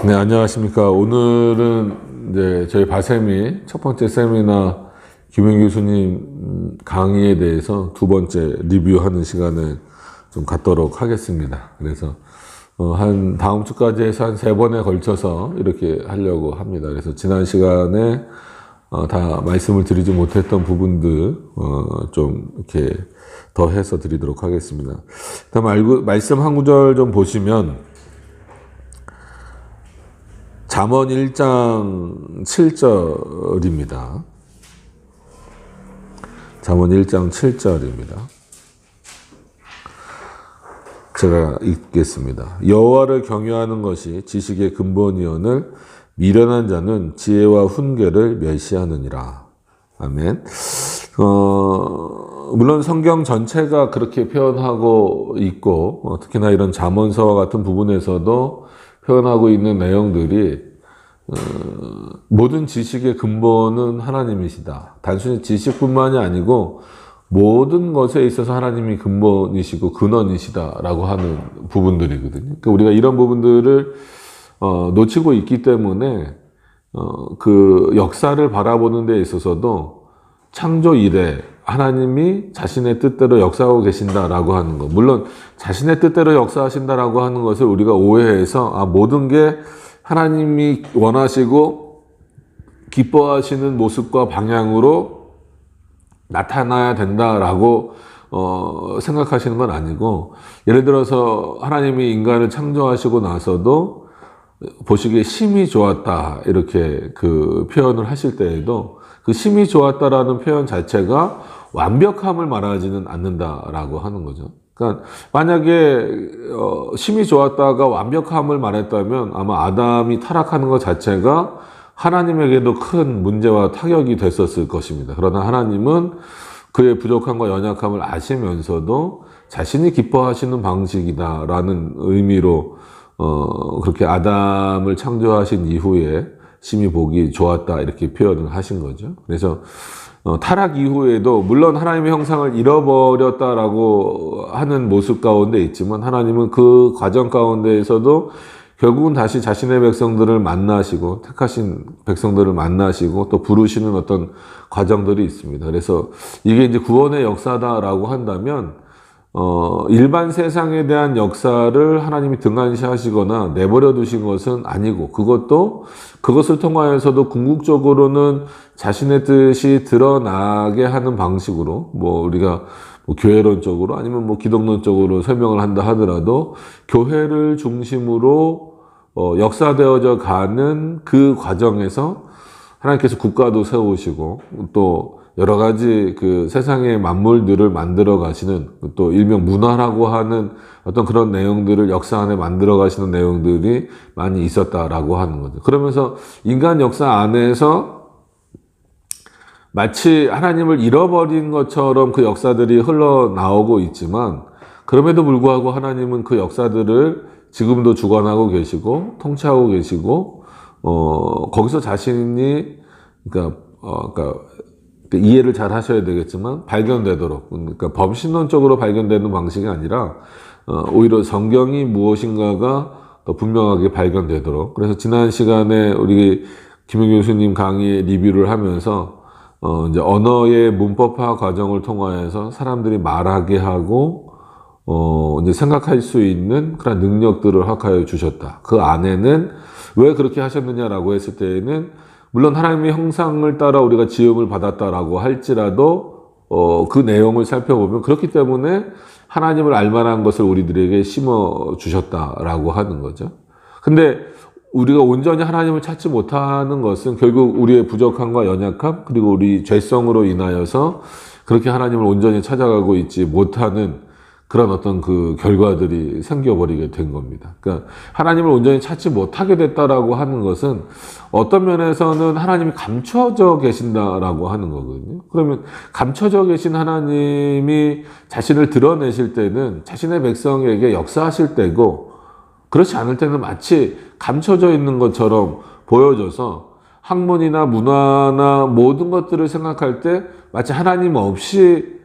네, 안녕하십니까. 오늘은 이제 저희 바세미 첫 번째 세미나 김영 교수님 강의에 대해서 두 번째 리뷰하는 시간을 좀 갖도록 하겠습니다. 그래서 한 다음 주까지 해서 한 세 번에 걸쳐서 이렇게 하려고 합니다. 그래서 지난 시간에 다 말씀을 드리지 못했던 부분들 좀 이렇게 더 해서 드리도록 하겠습니다. 다음 말씀 한 구절 좀 보시면 잠언 1장 7절입니다. 잠언 1장 7절입니다. 제가 읽겠습니다. 여호와를 경외하는 것이 지식의 근본이오늘 미련한 자는 지혜와 훈계를 멸시하느니라. 아멘. 물론 성경 전체가 그렇게 표현하고 있고 특히나 이런 잠언서와 같은 부분에서도 표현하고 있는 내용들이 모든 지식의 근본은 하나님이시다. 단순히 지식뿐만이 아니고 모든 것에 있어서 하나님이 근본이시고 근원이시다라고 하는 부분들이거든요. 그러니까 우리가 이런 부분들을 놓치고 있기 때문에 그 역사를 바라보는 데 있어서도 창조 이래 하나님이 자신의 뜻대로 역사하고 계신다라고 하는 것. 물론 자신의 뜻대로 역사하신다라고 하는 것을 우리가 오해해서 모든 게 하나님이 원하시고 기뻐하시는 모습과 방향으로 나타나야 된다라고 생각하시는 건 아니고, 예를 들어서 하나님이 인간을 창조하시고 나서도 보시기에 심히 좋았다 이렇게 그 표현을 하실 때에도 그 심히 좋았다라는 표현 자체가 완벽함을 말하지는 않는다라고 하는 거죠. 그러니까 만약에 심히 좋았다가 완벽함을 말했다면 아마 아담이 타락하는 것 자체가 하나님에게도 큰 문제와 타격이 됐었을 것입니다. 그러나 하나님은 그의 부족함과 연약함을 아시면서도 자신이 기뻐하시는 방식이다라는 의미로 그렇게 아담을 창조하신 이후에 심히 보기 좋았다 이렇게 표현을 하신 거죠. 그래서 타락 이후에도 물론 하나님의 형상을 잃어버렸다라고 하는 모습 가운데 있지만 하나님은 그 과정 가운데에서도 결국은 다시 자신의 백성들을 만나시고 택하신 백성들을 만나시고 또 부르시는 어떤 과정들이 있습니다. 그래서 이게 이제 구원의 역사다라고 한다면 일반 세상에 대한 역사를 하나님이 등한시하시거나 내버려 두신 것은 아니고, 그것을 통하여서도 궁극적으로는 자신의 뜻이 드러나게 하는 방식으로, 우리가 교회론적으로 아니면 기독론적으로 설명을 한다 하더라도 교회를 중심으로 역사되어져 가는 그 과정에서 하나님께서 국가도 세우시고 또 여러 가지 그 세상의 만물들을 만들어 가시는, 또 일명 문화라고 하는 어떤 그런 내용들을 역사 안에 만들어 가시는 내용들이 많이 있었다라고 하는 거죠. 그러면서 인간 역사 안에서 마치 하나님을 잃어버린 것처럼 그 역사들이 흘러나오고 있지만, 그럼에도 불구하고 하나님은 그 역사들을 지금도 주관하고 계시고 통치하고 계시고 거기서 자신이 그러니까 이해를 잘 하셔야 되겠지만 발견되도록, 그러니까 범신론적으로 발견되는 방식이 아니라 오히려 성경이 무엇인가가 더 분명하게 발견되도록. 그래서 지난 시간에 우리 김영 교수님 강의 리뷰를 하면서 이제 언어의 문법화 과정을 통하여서 사람들이 말하게 하고 이제 생각할 수 있는 그런 능력들을 허락하여 주셨다. 그 안에는 왜 그렇게 하셨느냐라고 했을 때에는 물론 하나님의 형상을 따라 우리가 지음을 받았다라고 할지라도 그 내용을 살펴보면 그렇기 때문에 하나님을 알만한 것을 우리들에게 심어 주셨다라고 하는 거죠. 근데 우리가 온전히 하나님을 찾지 못하는 것은 결국 우리의 부족함과 연약함 그리고 우리 죄성으로 인하여서 그렇게 하나님을 온전히 찾아가고 있지 못하는 그런 어떤 그 결과들이 생겨버리게 된 겁니다. 그러니까 하나님을 온전히 찾지 못하게 됐다라고 하는 것은 어떤 면에서는 하나님이 감춰져 계신다라고 하는 거거든요. 그러면 감춰져 계신 하나님이 자신을 드러내실 때는 자신의 백성에게 역사하실 때고, 그렇지 않을 때는 마치 감춰져 있는 것처럼 보여져서 학문이나 문화나 모든 것들을 생각할 때 마치 하나님 없이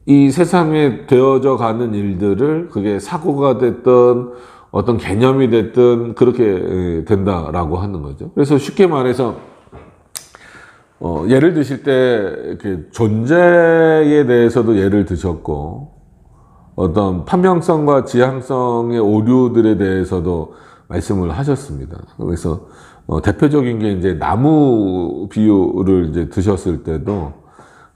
이 세상에 되어져 가는 일들을 그게 사고가 됐던 어떤 개념이 됐든 그렇게 된다라고 하는 거죠. 그래서 쉽게 말해서 예를 드실 때 이렇게 존재에 대해서도 예를 드셨고 어떤 판명성과 지향성의 오류들에 대해서도 말씀을 하셨습니다. 그래서 대표적인 게 이제 나무 비유를 이제 드셨을 때도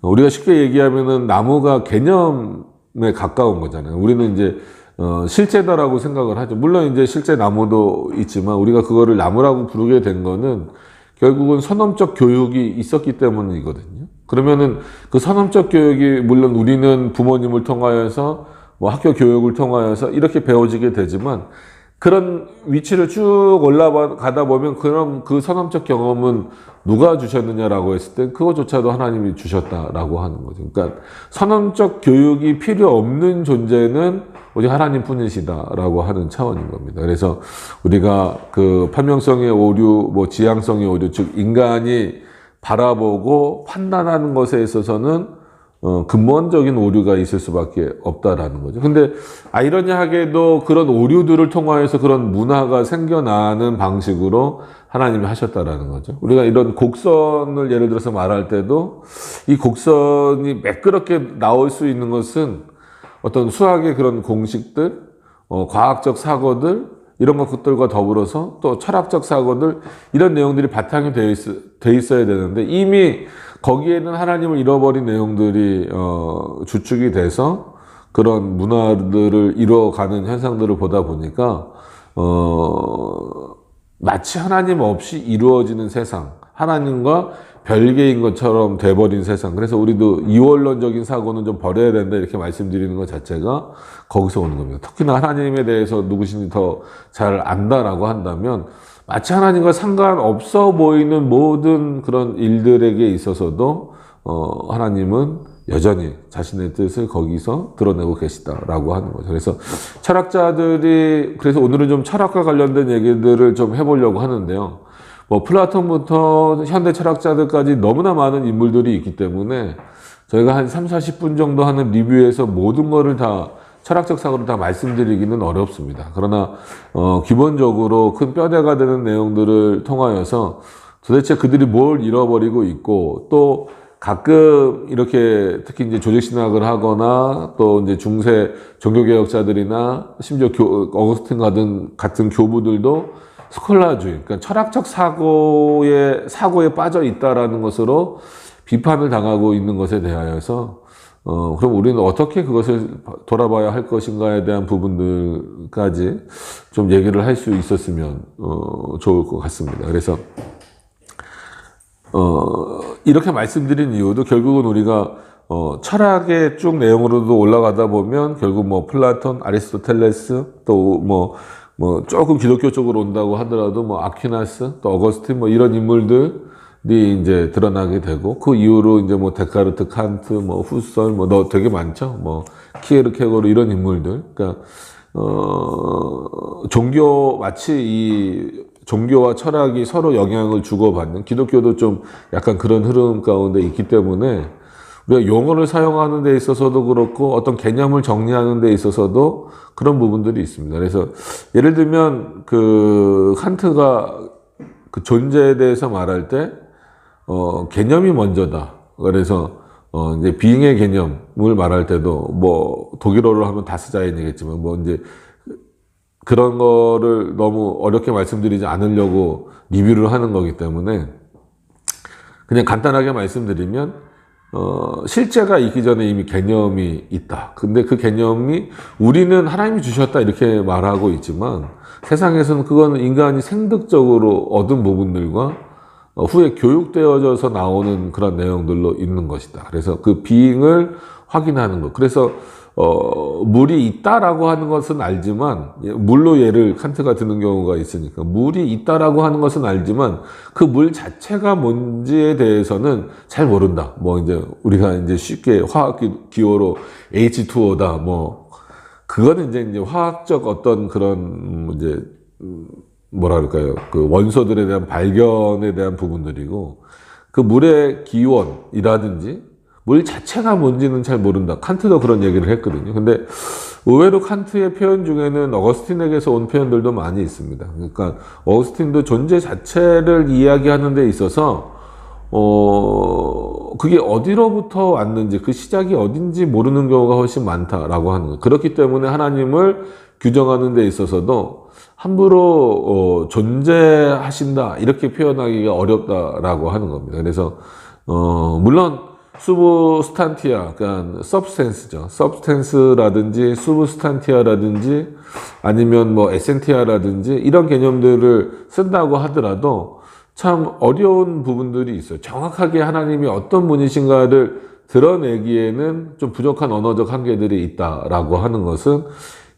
우리가 쉽게 얘기하면은 나무가 개념에 가까운 거잖아요. 우리는 이제 실제다라고 생각을 하죠. 물론 이제 실제 나무도 있지만 우리가 그거를 나무라고 부르게 된 거는 결국은 선언적 교육이 있었기 때문이거든요. 그러면은 그 선언적 교육이 물론 우리는 부모님을 통하여서 뭐 학교 교육을 통하여서 이렇게 배워지게 되지만 그런 위치를 쭉 올라가다 보면 그럼 그 선언적 경험은 누가 주셨느냐라고 했을 때 그거조차도 하나님이 주셨다라고 하는 거죠. 그러니까 선언적 교육이 필요 없는 존재는 오직 하나님뿐이시다라고 하는 차원인 겁니다. 그래서 우리가 그 판명성의 오류, 뭐 지향성의 오류, 즉 인간이 바라보고 판단하는 것에 있어서는 근본적인 오류가 있을 수밖에 없다라는 거죠. 근데 아이러니하게도 그런 오류들을 통하여서 그런 문화가 생겨나는 방식으로 하나님이 하셨다라는 거죠. 우리가 이런 곡선을 예를 들어서 말할 때도 이 곡선이 매끄럽게 나올 수 있는 것은 어떤 수학의 그런 공식들, 과학적 사고들, 이런 것들과 더불어서 또 철학적 사고들, 이런 내용들이 바탕이 돼 있어야 되는데 이미 거기에는 하나님을 잃어버린 내용들이 주축이 돼서 그런 문화들을 이뤄가는 현상들을 보다 보니까 마치 하나님 없이 이루어지는 세상, 하나님과 별개인 것처럼 돼버린 세상. 그래서 우리도 이원론적인 사고는 좀 버려야 된다 이렇게 말씀드리는 것 자체가 거기서 오는 겁니다. 특히나 하나님에 대해서 누구신지 더 잘 안다라고 한다면 마치 하나님과 상관없어 보이는 모든 그런 일들에게 있어서도 하나님은 여전히 자신의 뜻을 거기서 드러내고 계시다라고 하는 거죠. 그래서 철학자들이, 그래서 오늘은 좀 철학과 관련된 얘기들을 좀 해보려고 하는데요. 뭐 플라톤부터 현대 철학자들까지 너무나 많은 인물들이 있기 때문에 저희가 한 3, 40분 정도 하는 리뷰에서 모든 거를 다 철학적 사고를 다 말씀드리기는 어렵습니다. 그러나 기본적으로 큰 뼈대가 되는 내용들을 통하여서 도대체 그들이 뭘 잃어버리고 있고, 또 가끔 이렇게 특히 이제 조직신학을 하거나 또 이제 중세 종교개혁자들이나 심지어 어거스틴 같은 교부들도 스콜라주의, 그러니까 철학적 사고에 빠져 있다라는 것으로 비판을 당하고 있는 것에 대하여서 그럼 우리는 어떻게 그것을 돌아봐야 할 것인가에 대한 부분들까지 좀 얘기를 할 수 있었으면 좋을 것 같습니다. 그래서 이렇게 말씀드린 이유도 결국은 우리가 철학의 쭉 내용으로도 올라가다 보면 결국 뭐 플라톤, 아리스토텔레스, 또 뭐 조금 기독교 쪽으로 온다고 하더라도 뭐 아퀴나스, 또 어거스틴 뭐 이런 인물들이 이제 드러나게 되고, 그 이후로 이제 뭐 데카르트, 칸트, 뭐 후설, 뭐 되게 많죠. 뭐 키에르케고르 이런 인물들. 그러니까 마치 이 종교와 철학이 서로 영향을 주고받는, 기독교도 좀 약간 그런 흐름 가운데 있기 때문에 우리가 용어를 사용하는 데 있어서도 그렇고 어떤 개념을 정리하는 데 있어서도 그런 부분들이 있습니다. 그래서 예를 들면 그 칸트가 그 존재에 대해서 말할 때 개념이 먼저다. 그래서 이제 비잉의 개념을 말할 때도 뭐 독일어로 하면 다스자인이겠지만 뭐 이제 그런 거를 너무 어렵게 말씀드리지 않으려고 리뷰를 하는 거기 때문에 그냥 간단하게 말씀드리면 실제가 있기 전에 이미 개념이 있다. 근데 그 개념이 우리는 하나님이 주셨다 이렇게 말하고 있지만 세상에서는 그거는 인간이 생득적으로 얻은 부분들과 후에 교육되어져서 나오는 그런 내용들로 있는 것이다. 그래서 그 비잉을 확인하는 것. 그래서 물이 있다라고 하는 것은 알지만, 물로 예를 칸트가 드는 경우가 있으니까 물이 있다라고 하는 것은 알지만 그 물 자체가 뭔지에 대해서는 잘 모른다. 뭐 이제 우리가 이제 쉽게 화학 기호로 H2O다. 뭐 그거는 이제 화학적 어떤 그런 이제 뭐라 그럴까요? 그 원소들에 대한 발견에 대한 부분들이고, 그 물의 기원이라든지 물 자체가 뭔지는 잘 모른다. 칸트도 그런 얘기를 했거든요. 근데 의외로 칸트의 표현 중에는 어거스틴에게서 온 표현들도 많이 있습니다. 그러니까 어거스틴도 존재 자체를 이야기하는 데 있어서 그게 어디로부터 왔는지, 그 시작이 어딘지 모르는 경우가 훨씬 많다라고 하는 거예요. 그렇기 때문에 하나님을 규정하는 데 있어서도 함부로 존재하신다 이렇게 표현하기가 어렵다라고 하는 겁니다. 그래서 물론 수브스탄티아, 그러니까 substance죠. substance라든지 수브스탄티아라든지 아니면 뭐 에센티아라든지 이런 개념들을 쓴다고 하더라도 참 어려운 부분들이 있어요. 정확하게 하나님이 어떤 분이신가를 드러내기에는 좀 부족한 언어적 한계들이 있다라고 하는 것은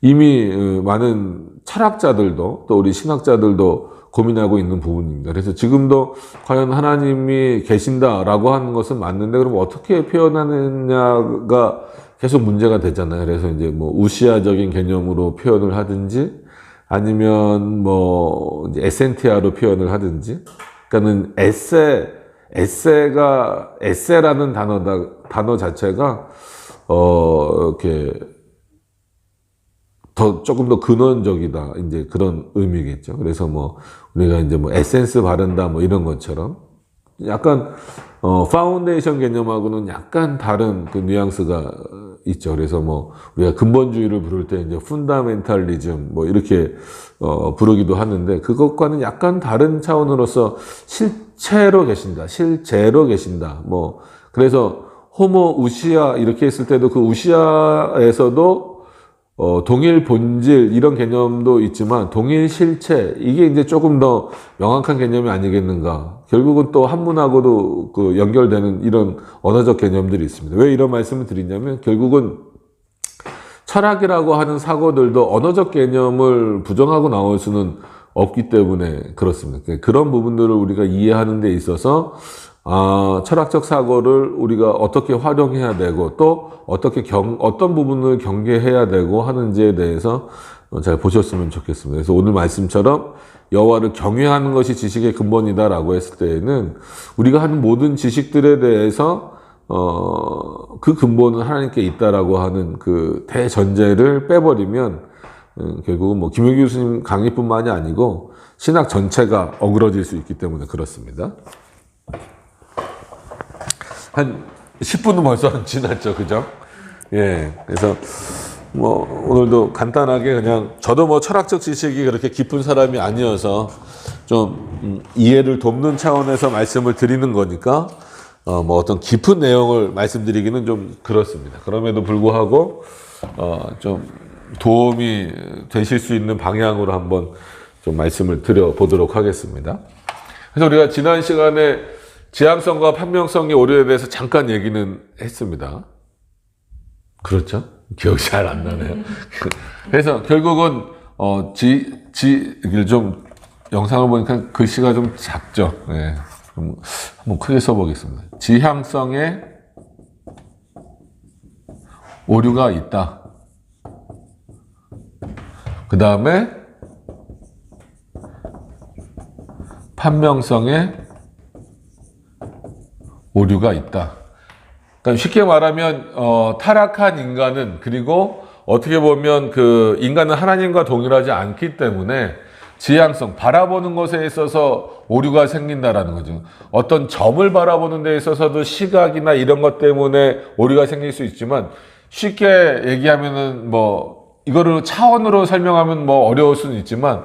이미 많은 철학자들도 또 우리 신학자들도 고민하고 있는 부분입니다. 그래서 지금도 과연 하나님이 계신다라고 하는 것은 맞는데 그럼 어떻게 표현하느냐가 계속 문제가 되잖아요. 그래서 이제 뭐 우시아적인 개념으로 표현을 하든지 아니면 뭐 이제 에센티아로 표현을 하든지, 그러니까는 에세라는 단어 자체가 이렇게 조금 더 근원적이다, 이제 그런 의미겠죠. 그래서 뭐 우리가 이제 뭐 에센스 바른다 뭐 이런 것처럼 약간 파운데이션 개념하고는 약간 다른 그 뉘앙스가 있죠. 그래서 뭐 우리가 근본주의를 부를 때 이제 푼다멘탈리즘 뭐 이렇게 부르기도 하는데, 그것과는 약간 다른 차원으로서 실제로 계신다. 뭐 그래서 호모 우시아 이렇게 했을 때도 그 우시아에서도 동일 본질 이런 개념도 있지만 동일 실체, 이게 이제 조금 더 명확한 개념이 아니겠는가. 결국은 또 한문하고도 그 연결되는 이런 언어적 개념들이 있습니다. 왜 이런 말씀을 드리냐면 결국은 철학이라고 하는 사고들도 언어적 개념을 부정하고 나올 수는 없기 때문에 그렇습니다. 그런 부분들을 우리가 이해하는 데 있어서 철학적 사고를 우리가 어떻게 활용해야 되고 또 어떤 부분을 경계해야 되고 하는지에 대해서 잘 보셨으면 좋겠습니다. 그래서 오늘 말씀처럼 여호와를 경외하는 것이 지식의 근본이다라고 했을 때에는 우리가 하는 모든 지식들에 대해서 그 근본은 하나님께 있다라고 하는 그 대전제를 빼버리면 결국은 뭐 김용기 교수님 강의뿐만이 아니고 신학 전체가 어그러질 수 있기 때문에 그렇습니다. 한 10분은 벌써 지났죠, 그죠? 예, 그래서 뭐 오늘도 간단하게 그냥 저도 뭐 철학적 지식이 그렇게 깊은 사람이 아니어서 좀 이해를 돕는 차원에서 말씀을 드리는 거니까 뭐 어떤 깊은 내용을 말씀드리기는 좀 그렇습니다. 그럼에도 불구하고 좀 도움이 되실 수 있는 방향으로 한번 좀 말씀을 드려보도록 하겠습니다. 그래서 우리가 지난 시간에 지향성과 판명성의 오류에 대해서 잠깐 얘기는 했습니다. 그렇죠? 기억이 잘 안 나네요. 그래서 결국은 좀 영상을 보니까 글씨가 좀 작죠. 네. 한번 크게 써보겠습니다. 지향성에 오류가 있다. 그 다음에 판명성에 오류가 있다. 그러니까 쉽게 말하면 타락한 인간은, 그리고 어떻게 보면 그 인간은 하나님과 동일하지 않기 때문에 지향성, 바라보는 것에 있어서 오류가 생긴다라는 거죠. 어떤 점을 바라보는 데 있어서도 시각이나 이런 것 때문에 오류가 생길 수 있지만, 쉽게 얘기하면은 뭐 이거를 차원으로 설명하면 뭐 어려울 수는 있지만,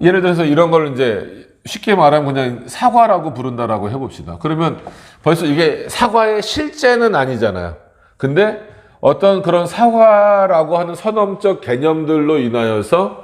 예를 들어서 이런 걸 이제 쉽게 말하면 그냥 사과라고 부른다라고 해봅시다. 그러면 벌써 이게 사과의 실제는 아니잖아요. 근데 어떤 그런 사과라고 하는 선언적 개념들로 인하여서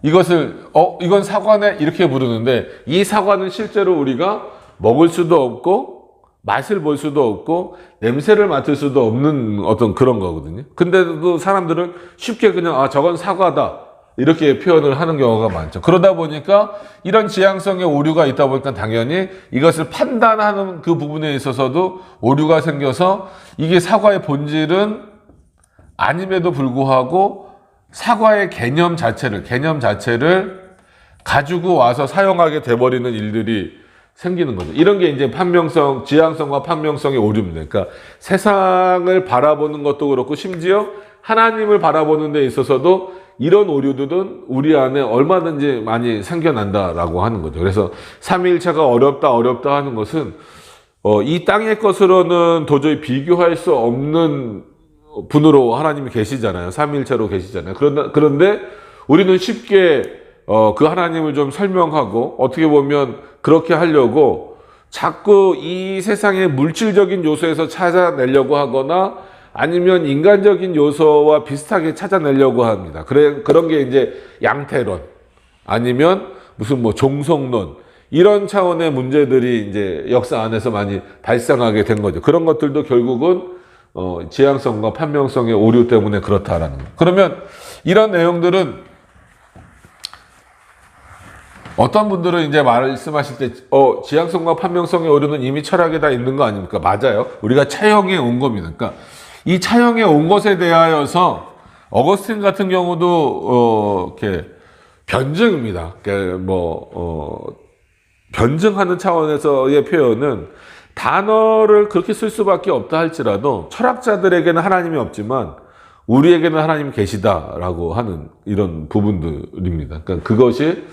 이것을 이건 사과네 이렇게 부르는데, 이 사과는 실제로 우리가 먹을 수도 없고 맛을 볼 수도 없고 냄새를 맡을 수도 없는 어떤 그런 거거든요. 근데도 사람들은 쉽게 그냥 저건 사과다 이렇게 표현을 하는 경우가 많죠. 그러다 보니까 이런 지향성의 오류가 있다 보니까 당연히 이것을 판단하는 그 부분에 있어서도 오류가 생겨서 이게 사과의 본질은 아님에도 불구하고 사과의 개념 자체를 가지고 와서 사용하게 돼버리는 일들이 생기는 거죠. 이런 게 이제 판명성, 지향성과 판명성의 오류입니다. 그러니까 세상을 바라보는 것도 그렇고 심지어 하나님을 바라보는 데 있어서도 이런 오류들은 우리 안에 얼마든지 많이 생겨난다라고 하는 거죠. 그래서 삼위일체가 어렵다 하는 것은 이 땅의 것으로는 도저히 비교할 수 없는 분으로 하나님이 계시잖아요. 삼위일체로 계시잖아요. 그런데 우리는 쉽게 그 하나님을 좀 설명하고 어떻게 보면 그렇게 하려고 자꾸 이 세상의 물질적인 요소에서 찾아내려고 하거나 아니면 인간적인 요소와 비슷하게 찾아내려고 합니다. 그런 게 이제 양태론 아니면 무슨 뭐 종속론 이런 차원의 문제들이 이제 역사 안에서 많이 발생하게 된 거죠. 그런 것들도 결국은 지향성과 판명성의 오류 때문에 그렇다라는 거예요. 그러면 이런 내용들은 어떤 분들은 이제 말씀하실 때, 지향성과 판명성의 오류는 이미 철학에 다 있는 거 아닙니까? 맞아요. 우리가 차형에 온 겁니다. 그러니까 이 차형에 온 것에 대하여서 어거스틴 같은 경우도 이렇게 변증입니다. 그러니까 변증하는 차원에서의 표현은 단어를 그렇게 쓸 수밖에 없다 할지라도 철학자들에게는 하나님이 없지만 우리에게는 하나님이 계시다라고 하는 이런 부분들입니다. 그러니까 그것이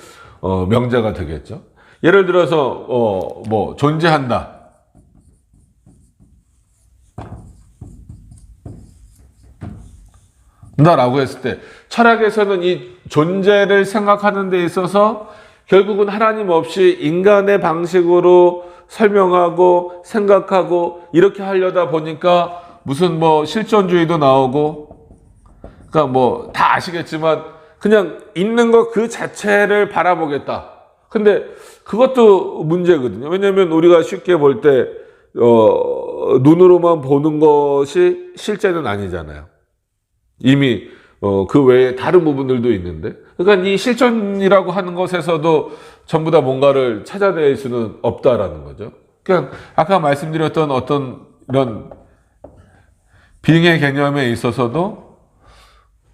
명제가 되겠죠. 예를 들어서 존재한다. 라고 했을 때 철학에서는 이 존재를 생각하는 데 있어서 결국은 하나님 없이 인간의 방식으로 설명하고 생각하고 이렇게 하려다 보니까 무슨 실존주의도 나오고 그러니까 다 아시겠지만 그냥 있는 것 그 자체를 바라보겠다. 근데 그것도 문제거든요. 왜냐하면 우리가 쉽게 볼 때 눈으로만 보는 것이 실제는 아니잖아요. 이미 그 외에 다른 부분들도 있는데 그러니까 이 실존이라고 하는 것에서도 전부 다 뭔가를 찾아낼 수는 없다라는 거죠. 그러니까 아까 말씀드렸던 어떤 이런 빙의 개념에 있어서도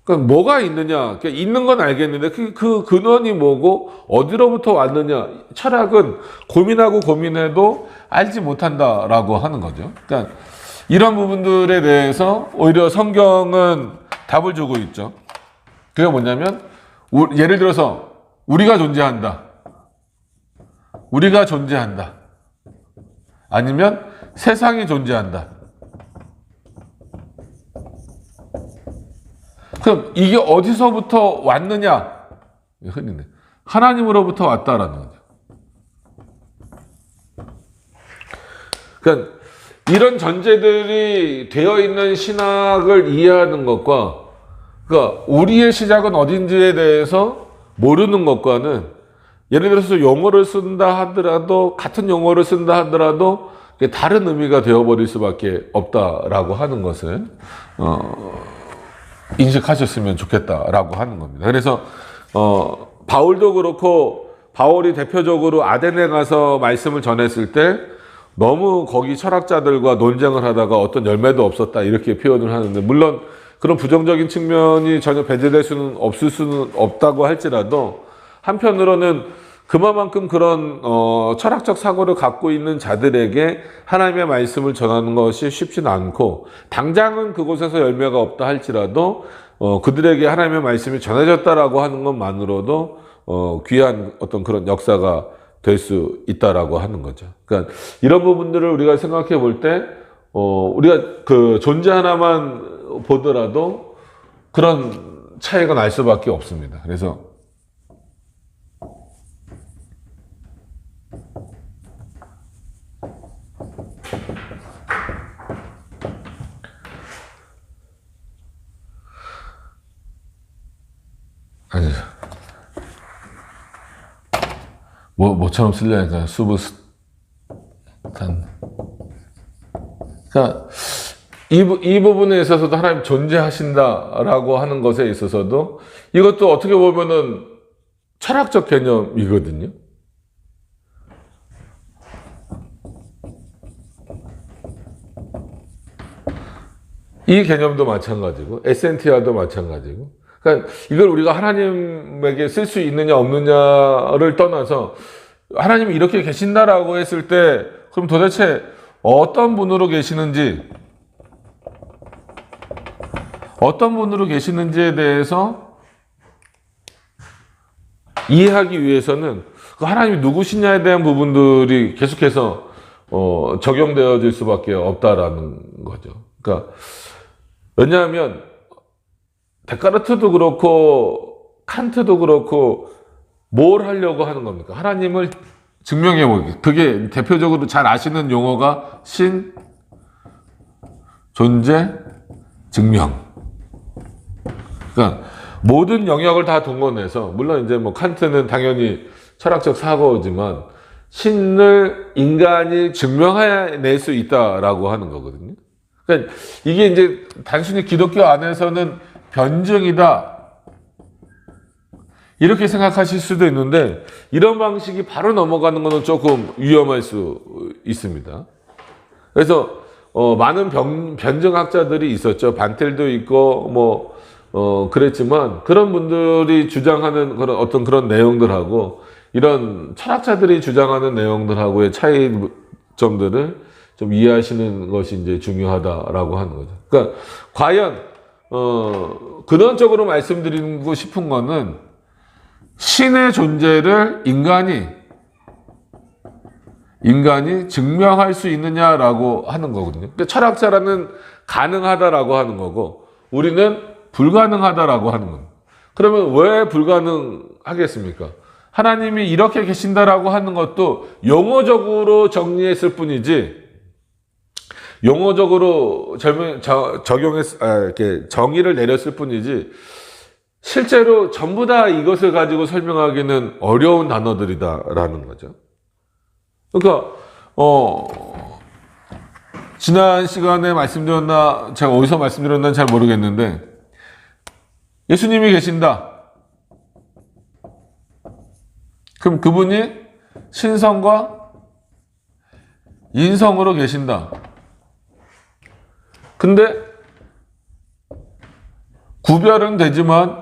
그러니까 뭐가 있느냐, 그러니까 있는 건 알겠는데 그 근원이 뭐고 어디로부터 왔느냐, 철학은 고민하고 고민해도 알지 못한다라고 하는 거죠. 그러니까 이런 부분들에 대해서 오히려 성경은 답을 주고 있죠. 그게 뭐냐면 예를 들어서 우리가 존재한다. 우리가 존재한다. 아니면 세상이 존재한다. 그럼 이게 어디서부터 왔느냐? 흔히는 하나님으로부터 왔다라는 거죠. 그러니까 이런 전제들이 되어 있는 신학을 이해하는 것과 그러니까 우리의 시작은 어딘지에 대해서 모르는 것과는 예를 들어서 용어를 쓴다 하더라도 같은 용어를 쓴다 하더라도 다른 의미가 되어버릴 수밖에 없다라고 하는 것을 인식하셨으면 좋겠다라고 하는 겁니다. 그래서 바울도 그렇고 바울이 대표적으로 아덴에 가서 말씀을 전했을 때 너무 거기 철학자들과 논쟁을 하다가 어떤 열매도 없었다 이렇게 표현을 하는데 물론 그런 부정적인 측면이 전혀 배제될 수는 없을 수는 없다고 할지라도 한편으로는 그만큼 그런 철학적 사고를 갖고 있는 자들에게 하나님의 말씀을 전하는 것이 쉽지는 않고 당장은 그곳에서 열매가 없다 할지라도 그들에게 하나님의 말씀이 전해졌다라고 하는 것만으로도 귀한 어떤 그런 역사가 될 수 있다라고 하는 거죠. 그러니까 이런 부분들을 우리가 생각해 볼 때 우리가 그 존재 하나만 보더라도 그런 차이가 날 수밖에 없습니다. 그래서 아니 뭐처럼 쓰려니까 수부스탄. 그러니까 이 부분에 있어서도 하나님 존재하신다라고 하는 것에 있어서도 이것도 어떻게 보면은 철학적 개념이거든요. 이 개념도 마찬가지고 에센티아도 마찬가지고 그러니까 이걸 우리가 하나님에게 쓸 수 있느냐 없느냐를 떠나서 하나님이 이렇게 계신다라고 했을 때 그럼 도대체 어떤 분으로 계시는지, 어떤 분으로 계시는지에 대해서 이해하기 위해서는 그 하나님이 누구시냐에 대한 부분들이 계속해서 적용되어질 수밖에 없다라는 거죠. 그러니까 왜냐하면 데카르트도 그렇고 칸트도 그렇고 뭘 하려고 하는 겁니까? 하나님을 증명해 보기. 그게 대표적으로 잘 아시는 용어가 신, 존재, 증명. 그러니까 모든 영역을 다 동원해서, 물론 이제 뭐 칸트는 당연히 철학적 사고지만 신을 인간이 증명해낼 수 있다라고 하는 거거든요. 그러니까 이게 이제 단순히 기독교 안에서는 변증이다 이렇게 생각하실 수도 있는데, 이런 방식이 바로 넘어가는 것은 조금 위험할 수 있습니다. 그래서 많은 변증학자들이 있었죠. 반텔도 있고 그랬지만, 그런 분들이 주장하는 그런 어떤 그런 내용들하고 이런 철학자들이 주장하는 내용들하고의 차이점들을 좀 이해하시는 것이 이제 중요하다라고 하는 거죠. 그러니까 과연 근원적으로 말씀드리고 싶은 거는 신의 존재를 인간이 증명할 수 있느냐라고 하는 거거든요. 그러니까 철학자라는 가능하다라고 하는 거고, 우리는 불가능하다라고 하는 겁니다. 그러면 왜 불가능하겠습니까? 하나님이 이렇게 계신다라고 하는 것도 용어적으로 정리했을 뿐이지, 용어적으로 이렇게 정의를 내렸을 뿐이지, 실제로 전부 다 이것을 가지고 설명하기는 어려운 단어들이다라는 거죠. 그러니까 지난 시간에 말씀드렸나, 제가 어디서 말씀드렸나 잘 모르겠는데, 예수님이 계신다. 그럼 그분이 신성과 인성으로 계신다. 근데 구별은 되지만,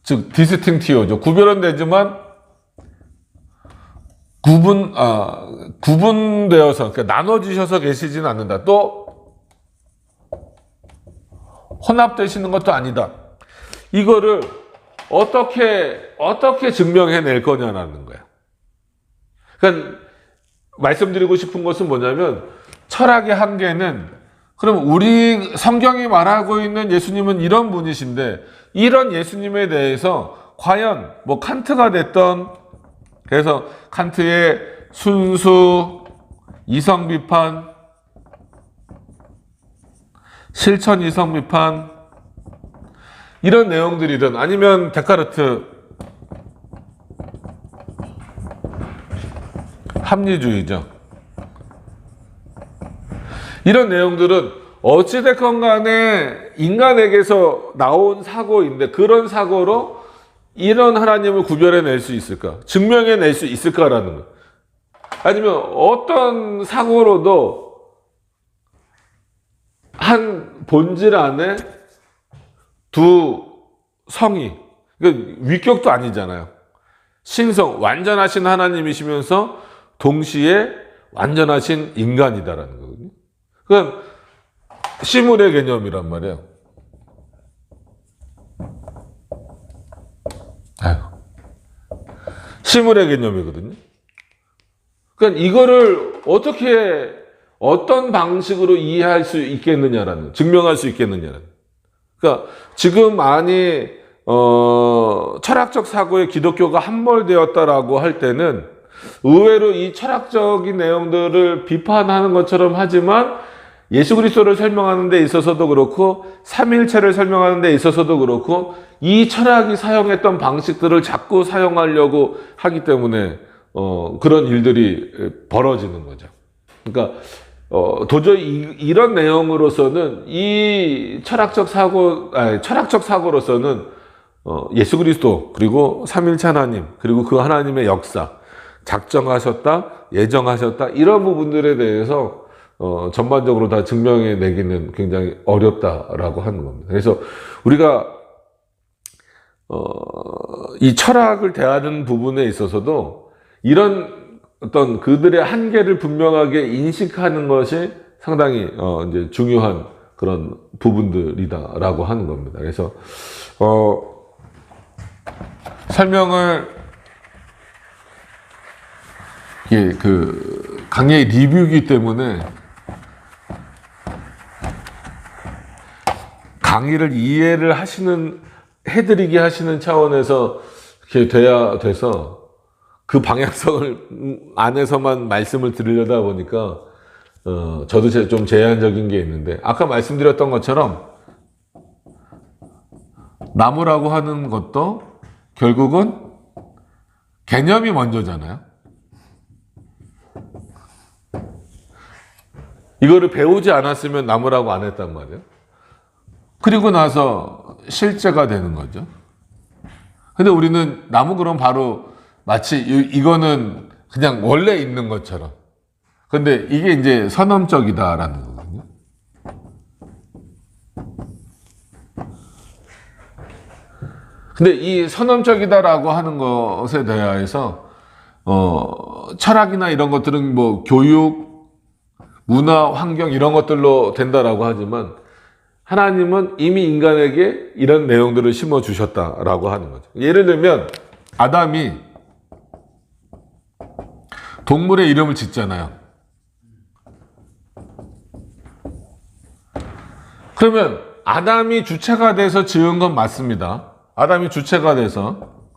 즉 디스팅티오죠. 구별은 되지만 구분되어서, 그러니까 나눠지셔서 계시지는 않는다. 또 혼합되시는 것도 아니다. 이거를 어떻게 증명해낼 거냐라는 거야. 그러니까 말씀드리고 싶은 것은 뭐냐면, 철학의 한계는, 그럼 우리 성경이 말하고 있는 예수님은 이런 분이신데, 이런 예수님에 대해서 과연 뭐 칸트가 됐던, 그래서 칸트의 순수, 이성 비판, 실천 이성 비판, 이런 내용들이든, 아니면 데카르트 합리주의죠. 이런 내용들은 어찌됐건 간에 인간에게서 나온 사고인데, 그런 사고로 이런 하나님을 구별해낼 수 있을까? 증명해낼 수 있을까라는 거예요. 아니면 어떤 사고로도 한 본질 안에 두 성이, 그러니까 위격도 아니잖아요. 신성, 완전하신 하나님이시면서 동시에 완전하신 인간이다라는 거거든요. 그건 시물의 개념이란 말이에요. 시물의 개념이거든요. 그러니까 이거를 어떤 방식으로 이해할 수 있겠느냐라는, 증명할 수 있겠느냐라는. 그러니까 지금 많이 철학적 사고에 기독교가 함몰되었다라고 할 때는 의외로 이 철학적인 내용들을 비판하는 것처럼 하지만, 예수 그리스도를 설명하는 데 있어서도 그렇고 삼일체를 설명하는 데 있어서도 그렇고 이 철학이 사용했던 방식들을 자꾸 사용하려고 하기 때문에 그런 일들이 벌어지는 거죠. 그러니까 도저히 이런 내용으로서는, 이 철학적 사고로서는 예수 그리스도, 그리고 삼일체 하나님, 그리고 그 하나님의 역사, 작정하셨다, 예정하셨다, 이런 부분들에 대해서 전반적으로 다 증명해 내기는 굉장히 어렵다라고 하는 겁니다. 그래서 우리가 이 철학을 대하는 부분에 있어서도 이런 어떤 그들의 한계를 분명하게 인식하는 것이 상당히 이제 중요한 그런 부분들이다라고 하는 겁니다. 그래서 설명을 이게 그 강의 리뷰이기 때문에 강의를 이해를 해드리게 하시는 차원에서 이렇게 돼야 돼서 그 방향성을 안에서만 말씀을 드리려다 보니까 저도 좀 제한적인 게 있는데, 아까 말씀드렸던 것처럼 나무라고 하는 것도 결국은 개념이 먼저잖아요. 이거를 배우지 않았으면 나무라고 안 했단 말이에요. 그리고 나서 실제가 되는 거죠. 근데 우리는 나무 그럼 바로 마치 이거는 그냥 원래 있는 것처럼. 근데 이게 이제 선언적이다라는 거거든요. 근데 이 선언적이다라고 하는 것에 대해서 철학이나 이런 것들은 뭐 교육, 문화, 환경 이런 것들로 된다라고 하지만 하나님은 이미 인간에게 이런 내용들을 심어 주셨다라고 하는 거죠. 예를 들면 아담이 동물의 이름을 짓잖아요. 그러면 아담이 주체가 돼서 지은 건 맞습니다. 아담이 주체가 돼서.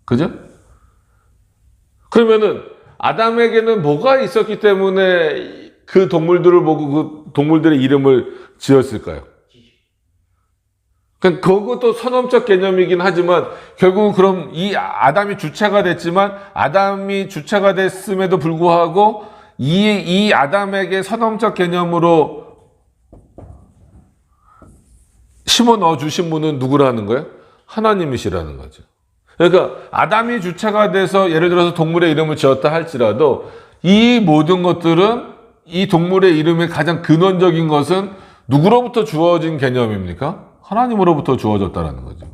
그죠? 그러면은 아담에게는 뭐가 있었기 때문에 그 동물들을 보고 그 동물들의 이름을 지었을까요? 그것도 선언적 개념이긴 하지만 결국은 그럼 이 아담이 주체가 됐지만 아담이 주체가 됐음에도 불구하고 이 아담에게 선언적 개념으로 심어 넣어 주신 분은 누구라는 거예요? 하나님이시라는 거죠. 그러니까 아담이 주체가 돼서 예를 들어서 동물의 이름을 지었다 할지라도 이 모든 것들은 이 동물의 이름의 가장 근원적인 것은 누구로부터 주어진 개념입니까? 하나님으로부터 주어졌다는 거죠.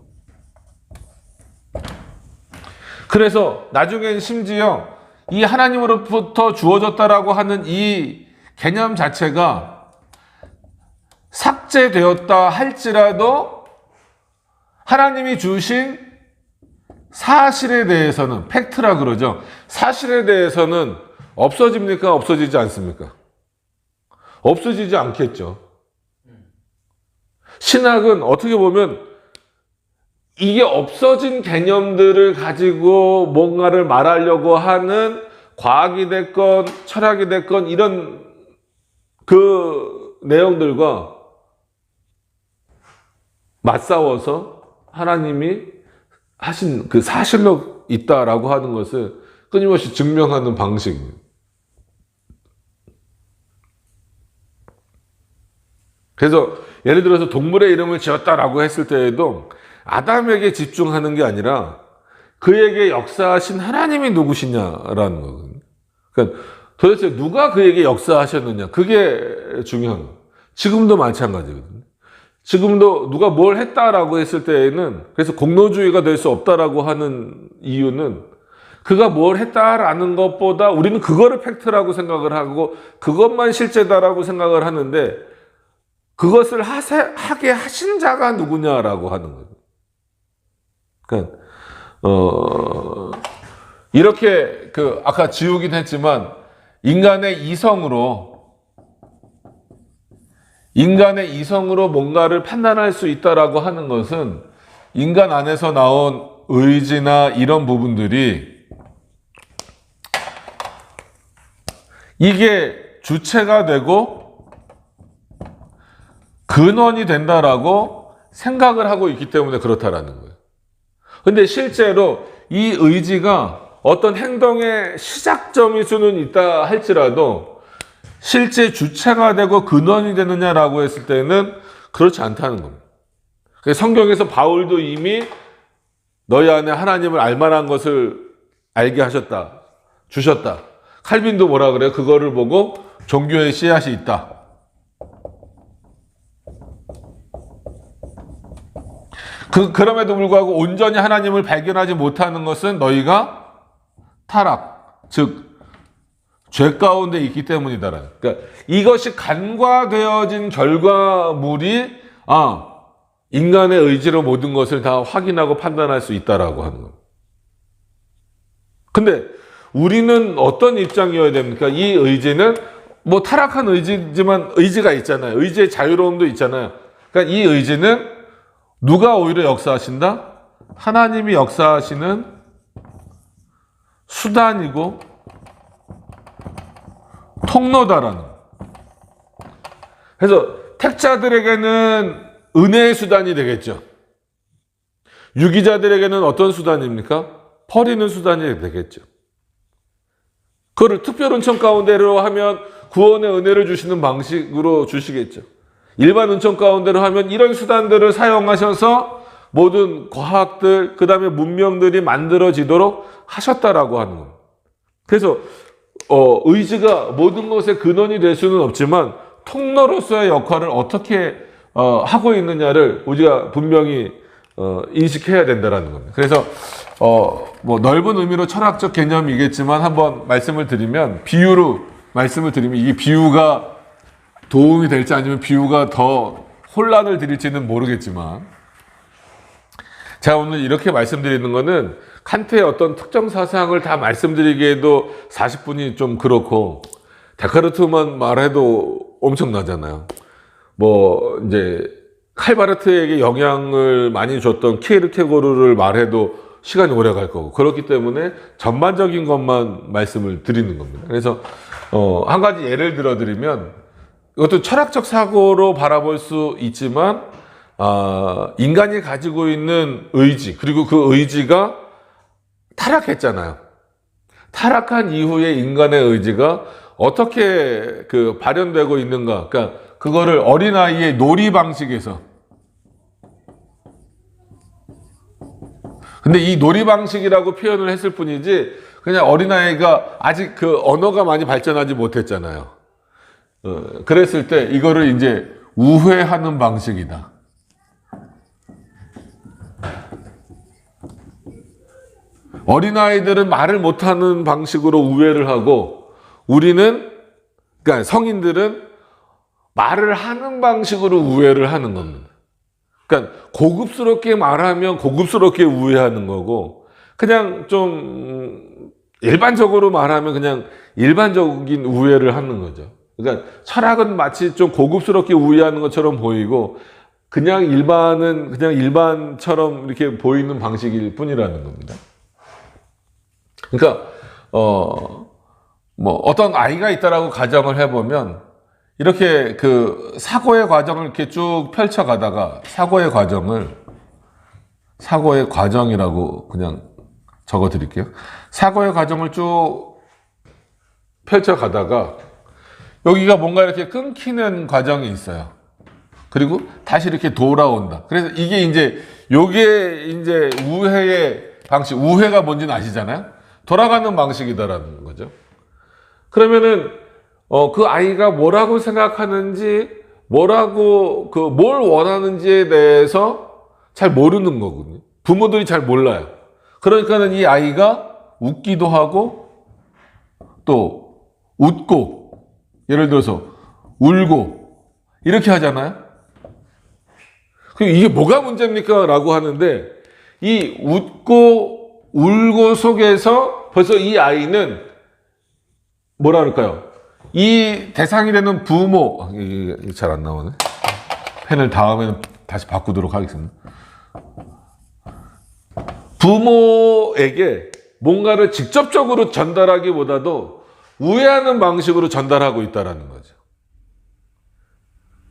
그래서 나중엔 심지어 이 하나님으로부터 주어졌다라고 하는 이 개념 자체가 삭제되었다 할지라도 하나님이 주신 사실에 대해서는, 팩트라 그러죠. 사실에 대해서는 없어집니까? 없어지지 않습니까? 없어지지 않겠죠. 신학은 어떻게 보면 이게 없어진 개념들을 가지고 뭔가를 말하려고 하는 과학이 됐건 철학이 됐건 이런 그 내용들과 맞싸워서 하나님이 하신 그 사실로 있다라고 하는 것을 끊임없이 증명하는 방식입니다. 그래서 예를 들어서 동물의 이름을 지었다라고 했을 때에도 아담에게 집중하는 게 아니라 그에게 역사하신 하나님이 누구시냐라는 거거든요. 그러니까 도대체 누가 그에게 역사하셨느냐, 그게 중요한 거예요. 지금도 마찬가지거든요. 지금도 누가 뭘 했다라고 했을 때에는, 그래서 공로주의가 될 수 없다라고 하는 이유는 그가 뭘 했다라는 것보다 우리는 그거를 팩트라고 생각을 하고 그것만 실제다라고 생각을 하는데 그것을 하게 하신 자가 누구냐라고 하는 거죠. 그러니까 이렇게 아까 지우긴 했지만 인간의 이성으로 뭔가를 판단할 수 있다라고 하는 것은 인간 안에서 나온 의지나 이런 부분들이 이게 주체가 되고 근원이 된다라고 생각을 하고 있기 때문에 그렇다라는 거예요. 근데 실제로 이 의지가 어떤 행동의 시작점일 수는 있다 할지라도 실제 주체가 되고 근원이 되느냐라고 했을 때는 그렇지 않다는 겁니다. 성경에서 바울도 이미 너희 안에 하나님을 알만한 것을 알게 하셨다, 주셨다. 칼빈도 뭐라 그래요? 그거를 보고 종교의 씨앗이 있다. 그럼에도 불구하고 온전히 하나님을 발견하지 못하는 것은 너희가 타락, 즉 죄 가운데 있기 때문이다라는. 그러니까 이것이 간과되어진 결과물이 인간의 의지로 모든 것을 다 확인하고 판단할 수 있다라고 하는 겁니다. 근데 우리는 어떤 입장이어야 됩니까? 이 의지는 뭐 타락한 의지지만 의지가 있잖아요. 의지의 자유로움도 있잖아요. 그러니까 이 의지는 누가 오히려 역사하신다? 하나님이 역사하시는 수단이고 통로다라는. 그래서 택자들에게는 은혜의 수단이 되겠죠. 유기자들에게는 어떤 수단입니까? 버리는 수단이 되겠죠. 그거를 특별 은총 가운데로 하면 구원의 은혜를 주시는 방식으로 주시겠죠. 일반 은총 가운데로 하면 이런 수단들을 사용하셔서 모든 과학들, 그 다음에 문명들이 만들어지도록 하셨다라고 하는 겁니다. 그래서 의지가 모든 것의 근원이 될 수는 없지만 통로로서의 역할을 어떻게 하고 있느냐를 우리가 분명히 인식해야 된다는 겁니다. 그래서 뭐 넓은 의미로 철학적 개념이겠지만 한번 말씀을 드리면, 비유로 말씀을 드리면, 이게 비유가 도움이 될지 아니면 비유가 더 혼란을 드릴지는 모르겠지만, 제가 오늘 이렇게 말씀드리는 거는 칸트의 어떤 특정 사상을 다 말씀드리기에도 40분이 좀 그렇고, 데카르트만 말해도 엄청나잖아요. 뭐 이제 칼바르트에게 영향을 많이 줬던 키에르케고르를 말해도 시간이 오래 갈 거고, 그렇기 때문에 전반적인 것만 말씀을 드리는 겁니다. 그래서 한 가지 예를 들어 드리면, 이것도 철학적 사고로 바라볼 수 있지만 인간이 가지고 있는 의지, 그리고 그 의지가 타락했잖아요. 타락한 이후에 인간의 의지가 어떻게 발현되고 있는가. 그러니까 그거를 어린아이의 놀이 방식에서, 근데 이 놀이 방식이라고 표현을 했을 뿐이지 그냥 어린아이가 아직 그 언어가 많이 발전하지 못했잖아요. 그랬을 때 이거를 이제 우회하는 방식이다. 어린아이들은 말을 못하는 방식으로 우회를 하고, 우리는, 그러니까 성인들은 말을 하는 방식으로 우회를 하는 겁니다. 그러니까 고급스럽게 말하면 고급스럽게 우회하는 거고, 그냥 좀 일반적으로 말하면 그냥 일반적인 우회를 하는 거죠. 그러니까 철학은 마치 좀 고급스럽게 우회하는 것처럼 보이고, 그냥 일반은 그냥 일반처럼 이렇게 보이는 방식일 뿐이라는 겁니다. 그러니까 뭐 어떤 아이가 있다라고 가정을 해보면, 이렇게 그 사고의 과정을 이렇게 쭉 펼쳐가다가, 사고의 과정이라고 그냥 적어 드릴게요. 사고의 과정을 쭉 펼쳐가다가 여기가 뭔가 이렇게 끊기는 과정이 있어요. 그리고 다시 이렇게 돌아온다. 그래서 이게 요게 이제 우회의 방식, 우회가 뭔지는 아시잖아요? 돌아가는 방식이다라는 거죠. 그러면은 그 아이가 뭐라고 생각하는지, 뭘 원하는지에 대해서 잘 모르는 거거든요. 부모들이 잘 몰라요. 그러니까는 이 아이가 웃기도 하고 또 웃고, 예를 들어서 울고 이렇게 하잖아요. 그럼 이게 뭐가 문제입니까? 라고 하는데, 이 웃고 울고 속에서 벌써 이 아이는 뭐라 그럴까요? 이 대상이 되는 부모, 이게 잘 안 나오네. 펜을 다음에는 다시 바꾸도록 하겠습니다. 부모에게 뭔가를 직접적으로 전달하기보다도 우회하는 방식으로 전달하고 있다는 거죠.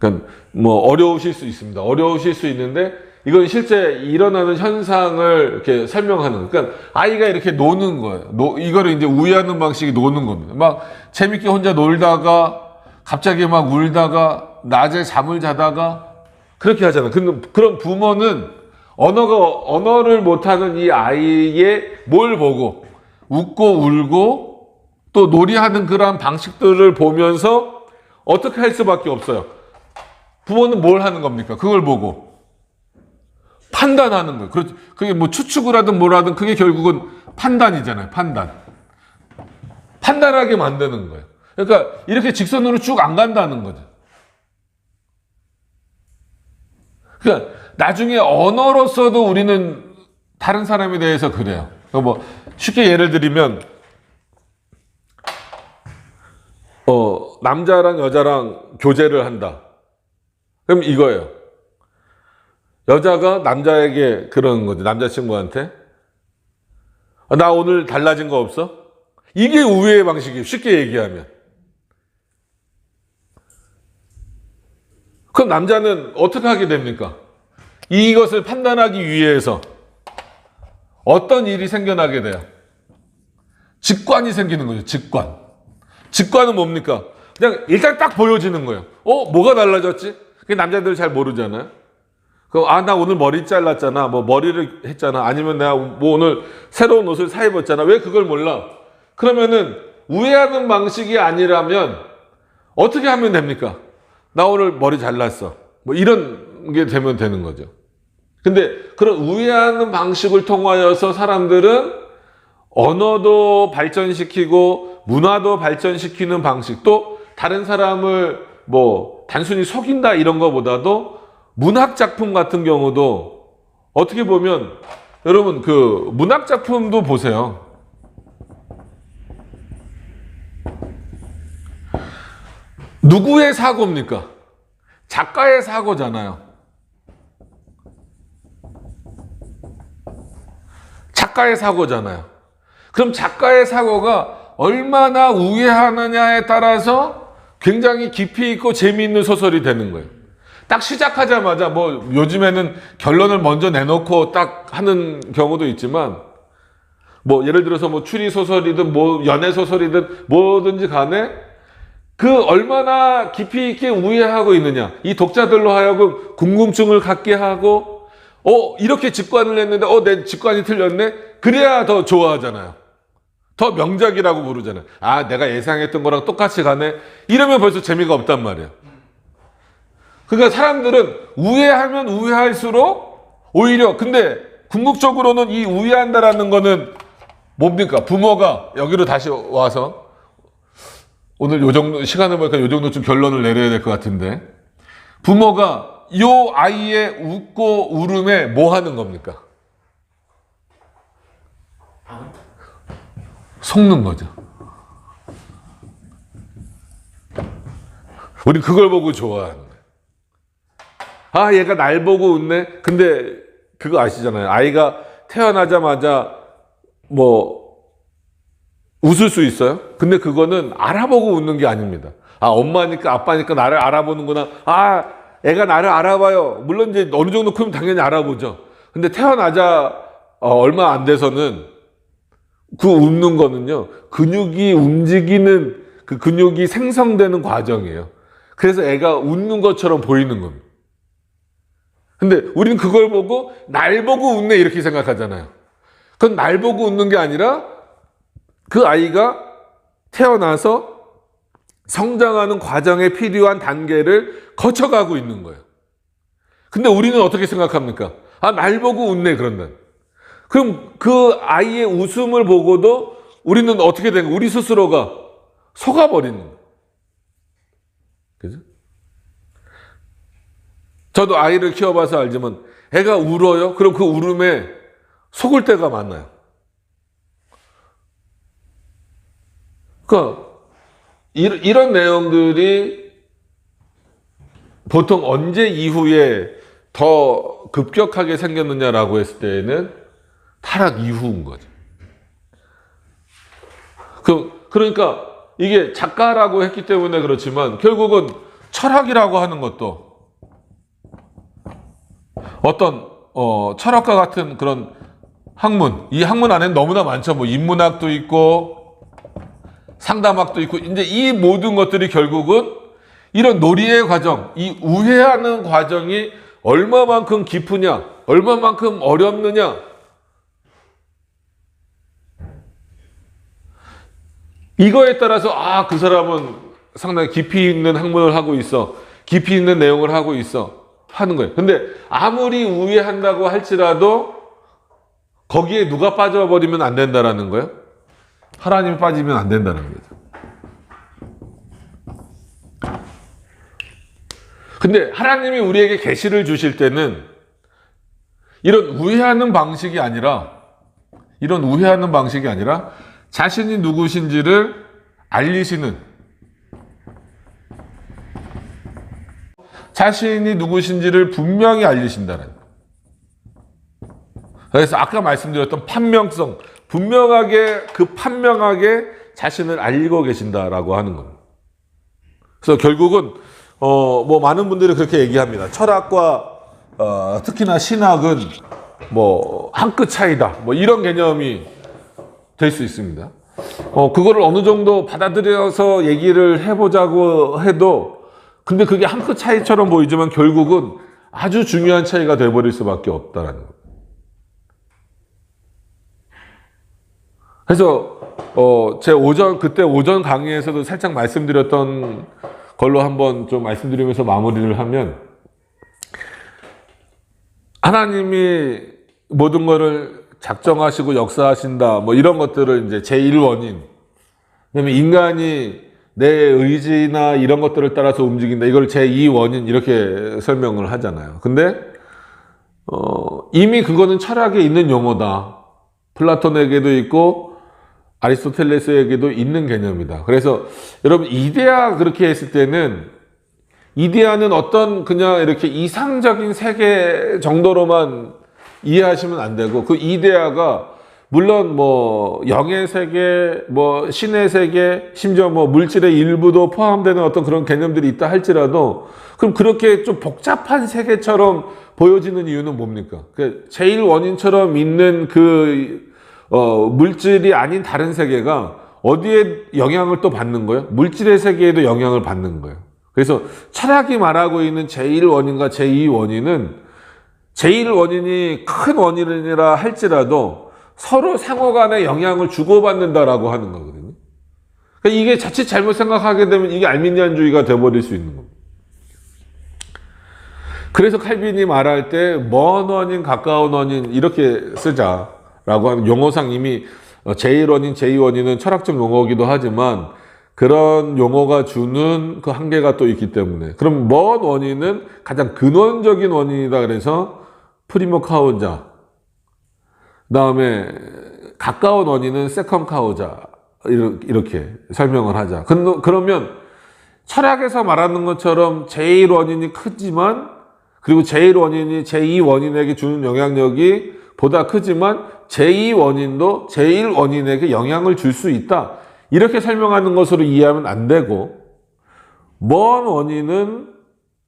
그러니까 뭐 어려우실 수 있습니다. 어려우실 수 있는데, 이건 실제 일어나는 현상을 이렇게 설명하는, 그러니까 아이가 이렇게 노는 거예요. 이거를 이제 우회하는 방식이 노는 겁니다. 막 재밌게 혼자 놀다가 갑자기 막 울다가 낮에 잠을 자다가 그렇게 하잖아요. 근데 그런 부모는 언어를 못하는 이 아이의 뭘 보고 웃고 울고 또 놀이하는 그러한 방식들을 보면서 어떻게 할 수밖에 없어요. 부모는 뭘 하는 겁니까? 그걸 보고 판단하는 거예요. 그게 뭐 추측을 하든 뭘 하든 그게 결국은 판단이잖아요. 판단. 판단하게 만드는 거예요. 그러니까 이렇게 직선으로 쭉 안 간다는 거죠. 그러니까 나중에 언어로서도 우리는 다른 사람에 대해서 그래요. 뭐 쉽게 예를 들면 남자랑 여자랑 교제를 한다. 그럼 이거예요. 여자가 남자에게 그러는 거지. 남자친구한테 나 오늘 달라진 거 없어? 이게 우애의 방식이에요. 쉽게 얘기하면. 그럼 남자는 어떻게 하게 됩니까? 이것을 판단하기 위해서 어떤 일이 생겨나게 돼요? 직관이 생기는 거죠. 직관. 직관은 뭡니까? 그냥 일단 딱 보여지는 거예요. 뭐가 달라졌지? 그게 남자들 잘 모르잖아요. 그럼 나 오늘 머리 잘랐잖아. 뭐 머리를 했잖아. 아니면 내가 뭐 오늘 새로운 옷을 사 입었잖아. 왜 그걸 몰라? 그러면은 우애하는 방식이 아니라면 어떻게 하면 됩니까? 나 오늘 머리 잘랐어. 뭐 이런 게 되면 되는 거죠. 근데 그런 우애하는 방식을 통하여서 사람들은 언어도 발전시키고 문화도 발전시키는 방식, 또 다른 사람을 뭐 단순히 속인다 이런 거보다도 문학 작품 같은 경우도 어떻게 보면 여러분 그 문학 작품도 보세요. 누구의 사고입니까? 작가의 사고잖아요. 작가의 사고잖아요. 그럼 작가의 사고가 얼마나 우애하느냐에 따라서 굉장히 깊이 있고 재미있는 소설이 되는 거예요. 딱 시작하자마자 뭐 요즘에는 결론을 먼저 내놓고 딱 하는 경우도 있지만 뭐 예를 들어서 뭐 추리 소설이든 뭐 연애 소설이든 뭐든지 간에 그 얼마나 깊이 있게 우애하고 있느냐, 이 독자들로 하여금 궁금증을 갖게 하고 이렇게 직관을 했는데 내 직관이 틀렸네? 그래야 더 좋아하잖아요. 더 명작이라고 부르잖아요. 내가 예상했던 거랑 똑같이 가네? 이러면 벌써 재미가 없단 말이에요. 그러니까 사람들은 우애하면 우애할수록 오히려, 근데 궁극적으로는 이 우애한다라는 거는 뭡니까? 부모가 여기로 다시 와서 오늘 요 정도 시간을 보니까 요 정도쯤 결론을 내려야 될 것 같은데, 부모가 요 아이의 웃고 울음에 뭐 하는 겁니까? 속는 거죠. 우리 그걸 보고 좋아하는 거예요. 얘가 날 보고 웃네? 근데 그거 아시잖아요. 아이가 태어나자마자 뭐 웃을 수 있어요? 근데 그거는 알아보고 웃는 게 아닙니다. 엄마니까 아빠니까 나를 알아보는구나. 애가 나를 알아봐요. 물론 이제 어느 정도 크면 당연히 알아보죠. 근데 태어나자 얼마 안 돼서는 그 웃는 거는요, 근육이 움직이는, 그 근육이 생성되는 과정이에요. 그래서 애가 웃는 것처럼 보이는 겁니다. 근데 우리는 그걸 보고 날 보고 웃네 이렇게 생각하잖아요. 그건 날 보고 웃는 게 아니라 그 아이가 태어나서 성장하는 과정에 필요한 단계를 거쳐가고 있는 거예요. 근데 우리는 어떻게 생각합니까? 날 보고 웃네 그런다. 그럼 그 아이의 웃음을 보고도 우리는 어떻게 된 거야? 우리 스스로가 속아버리는 거예요. 그죠? 저도 아이를 키워봐서 알지만 애가 울어요? 그럼 그 울음에 속을 때가 많아요. 그러니까 이런 내용들이 보통 언제 이후에 더 급격하게 생겼느냐라고 했을 때에는 타락 이후인 거죠. 그러니까 이게 작가라고 했기 때문에 그렇지만 결국은 철학이라고 하는 것도 어떤 철학과 같은 그런 학문, 이 학문 안에는 너무나 많죠. 뭐 인문학도 있고 상담학도 있고, 이제 이 모든 것들이 결국은 이런 놀이의 과정, 이 우애하는 과정이 얼마만큼 깊으냐, 얼마만큼 어렵느냐, 이거에 따라서 그 사람은 상당히 깊이 있는 학문을 하고 있어, 깊이 있는 내용을 하고 있어 하는 거예요. 근데 아무리 우애한다고 할지라도 거기에 누가 빠져버리면 안 된다라는 거예요? 하나님이 빠지면 안 된다는 거죠. 근데 하나님이 우리에게 계시를 주실 때는 이런 우회하는 방식이 아니라 자신이 누구신지를 알리시는, 자신이 누구신지를 분명히 알리신다는. 그래서 아까 말씀드렸던 판명성, 판명하게 자신을 알리고 계신다라고 하는 겁니다. 그래서 결국은 뭐 많은 분들이 그렇게 얘기합니다. 철학과 특히나 신학은 뭐 한 끗 차이다. 뭐 이런 개념이 될 수 있습니다. 그거를 어느 정도 받아들여서 얘기를 해보자고 해도 근데 그게 한 끗 차이처럼 보이지만 결국은 아주 중요한 차이가 돼버릴 수밖에 없다라는 거예요. 그래서 제 그때 오전 강의에서도 살짝 말씀드렸던 걸로 한번 좀 말씀드리면서 마무리를 하면, 하나님이 모든 것을 작정하시고 역사하신다, 뭐 이런 것들을 이제 제1원인, 그다음에 인간이 내 의지나 이런 것들을 따라서 움직인다, 이걸 제2원인 이렇게 설명을 하잖아요. 근데 이미 그거는 철학에 있는 용어다. 플라톤에게도 있고 아리스토텔레스에게도 있는 개념이다. 그래서 여러분, 이데아 그렇게 했을 때는, 이데아는 어떤 그냥 이렇게 이상적인 세계 정도로만 이해하시면 안 되고, 그 이데아가 물론 뭐 영의 세계, 뭐 신의 세계, 심지어 뭐 물질의 일부도 포함되는 어떤 그런 개념들이 있다 할지라도, 그럼 그렇게 좀 복잡한 세계처럼 보여지는 이유는 뭡니까? 그 제일 원인처럼 있는 물질이 아닌 다른 세계가 어디에 영향을 또 받는 거예요? 물질의 세계에도 영향을 받는 거예요. 그래서 철학이 말하고 있는 제1원인과 제2원인은, 제1원인이 큰 원인이라 할지라도 서로 상호 간에 영향을 주고받는다라고 하는 거거든요. 그러니까 이게 자칫 잘못 생각하게 되면 이게 알미니안주의가 되어버릴 수 있는 겁니다. 그래서 칼빈이 말할 때 먼 원인, 가까운 원인 이렇게 쓰자라고 하는, 용어상 이미 제1원인, 제2원인은 철학적 용어이기도 하지만 그런 용어가 주는 그 한계가 또 있기 때문에, 그럼 먼 원인은 가장 근원적인 원인이다 그래서 프리모 카우자, 그 다음에 가까운 원인은 세컨 카우자, 이렇게 설명을 하자. 그러면 철학에서 말하는 것처럼 제1원인이 크지만, 그리고 제1원인이 제2원인에게 주는 영향력이 보다 크지만 제2원인도 제1원인에게 영향을 줄 수 있다, 이렇게 설명하는 것으로 이해하면 안 되고, 먼 원인은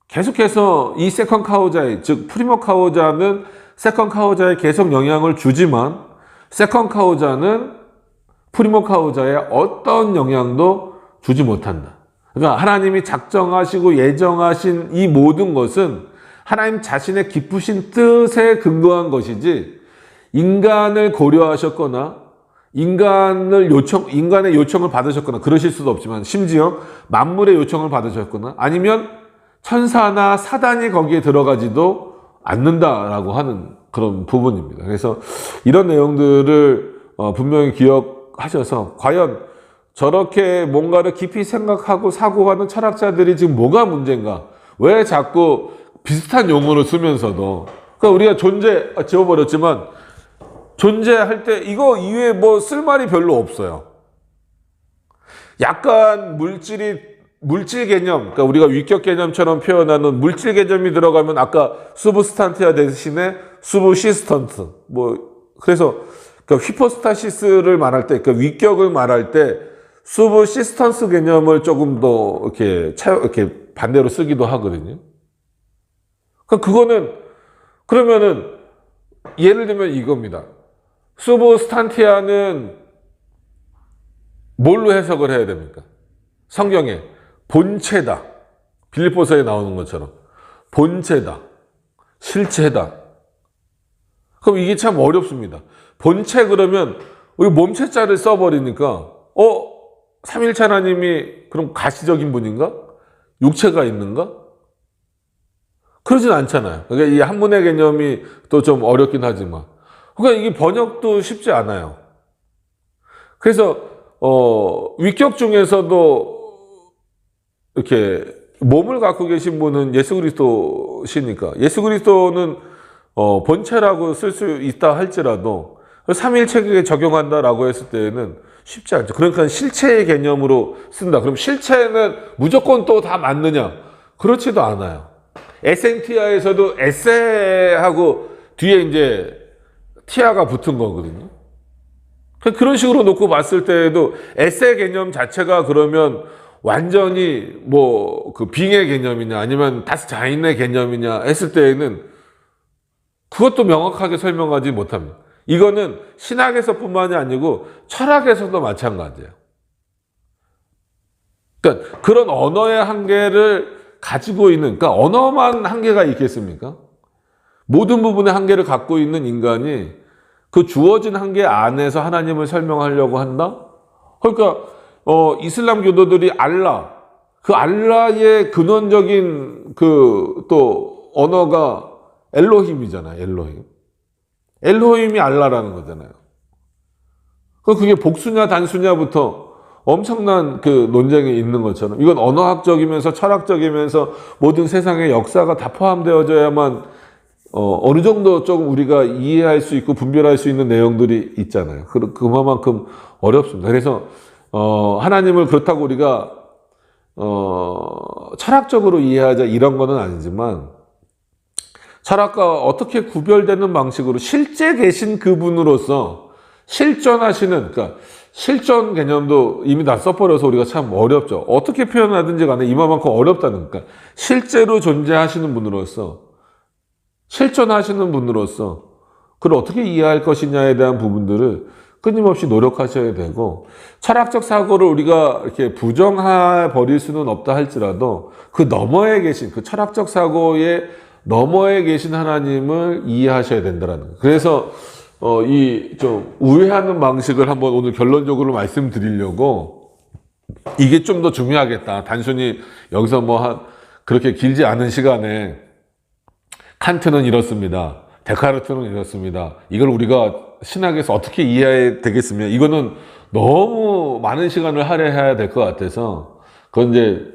계속해서 이 세컨 카우자에, 즉 프리모 카우자는 세컨 카우자에 계속 영향을 주지만 세컨 카우자는 프리모 카우자에 어떤 영향도 주지 못한다. 그러니까 하나님이 작정하시고 예정하신 이 모든 것은 하나님 자신의 기쁘신 뜻에 근거한 것이지, 인간을 고려하셨거나 인간의 요청을 받으셨거나 그러실 수도 없지만, 심지어 만물의 요청을 받으셨거나 아니면 천사나 사단이 거기에 들어가지도 않는다라고 하는 그런 부분입니다. 그래서 이런 내용들을 분명히 기억하셔서, 과연 저렇게 뭔가를 깊이 생각하고 사고하는 철학자들이 지금 뭐가 문제인가? 왜 자꾸 비슷한 용어를 쓰면서도, 그러니까 우리가 지워버렸지만 존재할 때 이거 이외에 뭐 쓸 말이 별로 없어요. 약간 물질 개념, 그러니까 우리가 위격 개념처럼 표현하는 물질 개념이 들어가면 아까 수브스탄티아 대신에 수브시스턴트, 그래서 그러니까 휘포스타시스를 말할 때, 그러니까 위격을 말할 때 수브시스턴스 개념을 조금 더 이렇게 반대로 쓰기도 하거든요. 그러면은 예를 들면 이겁니다. 수브스탄티아는 뭘로 해석을 해야 됩니까? 성경에 본체다, 빌립보서에 나오는 것처럼 본체다, 실체다. 그럼 이게 참 어렵습니다. 본체 그러면 우리 몸체자를 써버리니까 삼일체 하나님이 그럼 가시적인 분인가? 육체가 있는가? 그러진 않잖아요. 그러니까 이 한문의 개념이 또 좀 어렵긴 하지만, 그러니까 이게 번역도 쉽지 않아요. 그래서 위격 중에서도 이렇게 몸을 갖고 계신 분은 예수 그리스도시니까 예수 그리스도는 본체라고 쓸 수 있다 할지라도 삼위일체계에 적용한다라고 했을 때에는 쉽지 않죠. 그러니까 실체의 개념으로 쓴다. 그럼 실체는 무조건 또 다 맞느냐? 그렇지도 않아요. 에센티아에서도 에세하고 뒤에 이제 티아가 붙은 거거든요. 그런 식으로 놓고 봤을 때에도 에세 개념 자체가 그러면 완전히 뭐 그 빙의 개념이냐 아니면 다스 자인의 개념이냐 했을 때에는 그것도 명확하게 설명하지 못합니다. 이거는 신학에서뿐만이 아니고 철학에서도 마찬가지예요. 그러니까 그런 언어의 한계를 가지고 있는, 그러니까 언어만 한계가 있겠습니까? 모든 부분의 한계를 갖고 있는 인간이 그 주어진 한계 안에서 하나님을 설명하려고 한다? 그러니까 이슬람 교도들이 알라, 그 알라의 근원적인 그 또 언어가 엘로힘이잖아요. 엘로힘이 알라라는 거잖아요. 그게 복수냐 단수냐부터 엄청난 그 논쟁이 있는 것처럼 이건 언어학적이면서 철학적이면서 모든 세상의 역사가 다 포함되어져야만 어느 정도 조금 우리가 이해할 수 있고 분별할 수 있는 내용들이 있잖아요. 그만큼 어렵습니다. 그래서 하나님을 그렇다고 우리가 철학적으로 이해하자 이런 거는 아니지만 철학과 어떻게 구별되는 방식으로 실제 계신 그분으로서 실존하시는, 그러니까 실존 개념도 이미 다 써버려서 우리가 참 어렵죠. 어떻게 표현하든지 간에 이만큼 어렵다는, 그러니까 실제로 존재하시는 분으로서, 실존하시는 분으로서 그걸 어떻게 이해할 것이냐에 대한 부분들을 끊임없이 노력하셔야 되고, 철학적 사고를 우리가 이렇게 부정해 버릴 수는 없다 할지라도 그 너머에 계신, 그 철학적 사고의 너머에 계신 하나님을 이해하셔야 된다는 거예요. 그래서 이 좀 우회하는 방식을 한번 오늘 결론적으로 말씀드리려고, 이게 좀 더 중요하겠다. 단순히 여기서 그렇게 길지 않은 시간에 칸트는 이렇습니다. 데카르트는 이렇습니다. 이걸 우리가 신학에서 어떻게 이해해야 되겠으면 이거는 너무 많은 시간을 할애해야 될 것 같아서 그건 이제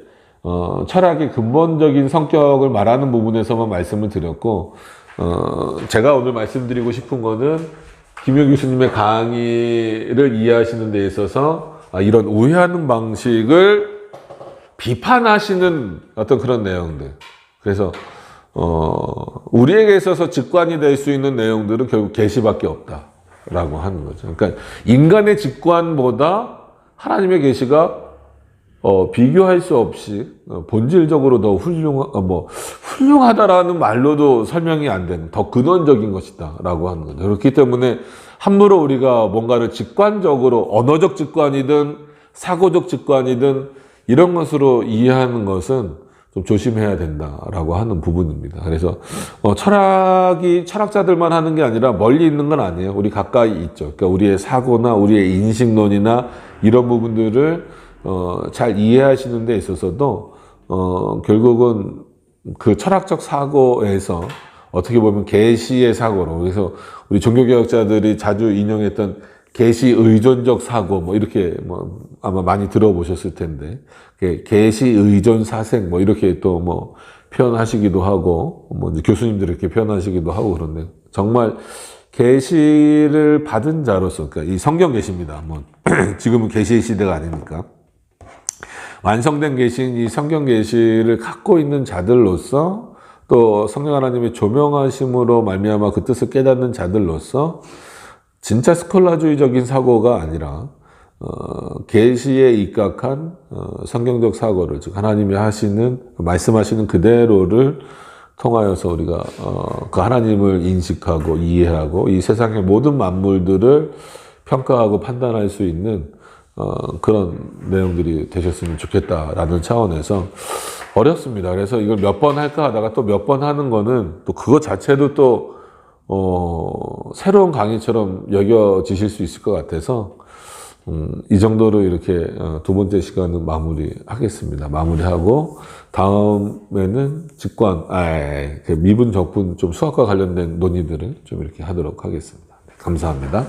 철학의 근본적인 성격을 말하는 부분에서만 말씀을 드렸고, 제가 오늘 말씀드리고 싶은 거는 김효 교수님의 강의를 이해하시는 데 있어서 이런 우회하는 방식을 비판하시는 어떤 그런 내용들. 그래서 우리에게 있어서 직관이 될 수 있는 내용들은 결국 계시밖에 없다라고 하는 거죠. 그러니까 인간의 직관보다 하나님의 계시가 비교할 수 없이 본질적으로 더 훌륭하다라는 말로도 설명이 안 되는 더 근원적인 것이다라고 하는 거죠. 그렇기 때문에 함부로 우리가 뭔가를 직관적으로 언어적 직관이든 사고적 직관이든 이런 것으로 이해하는 것은 좀 조심해야 된다라고 하는 부분입니다. 그래서 철학이 철학자들만 하는 게 아니라 멀리 있는 건 아니에요. 우리 가까이 있죠. 그러니까 우리의 사고나 우리의 인식론이나 이런 부분들을 잘 이해하시는 데 있어서도 결국은 그 철학적 사고에서 어떻게 보면 계시의 사고로, 그래서 우리 종교개혁자들이 자주 인용했던 계시 의존적 사고 이렇게 아마 많이 들어보셨을 텐데, 계시 의존 사색 이렇게 또 표현하시기도 하고 이제 교수님들이 이렇게 표현하시기도 하고, 그런데 정말 계시를 받은 자로서, 그러니까 이 성경 계시입니다. 지금은 계시의 시대가 아니니까 완성된 계시인 이 성경 계시를 갖고 있는 자들로서, 또 성령 하나님의 조명하심으로 말미암아 그 뜻을 깨닫는 자들로서 진짜 스콜라주의적인 사고가 아니라 계시에 입각한 성경적 사고를, 즉 하나님이 말씀하시는 그대로를 통하여서 우리가 그 하나님을 인식하고 이해하고 이 세상의 모든 만물들을 평가하고 판단할 수 있는 그런 내용들이 되셨으면 좋겠다라는 차원에서 어렵습니다. 그래서 이걸 몇 번 할까 하다가 또 몇 번 하는 거는 또 그것 자체도 또 새로운 강의처럼 여겨지실 수 있을 것 같아서 이 정도로 이렇게 두 번째 시간은 마무리하겠습니다. 마무리하고 다음에는 미분 적분 좀 수학과 관련된 논의들을 좀 이렇게 하도록 하겠습니다. 감사합니다.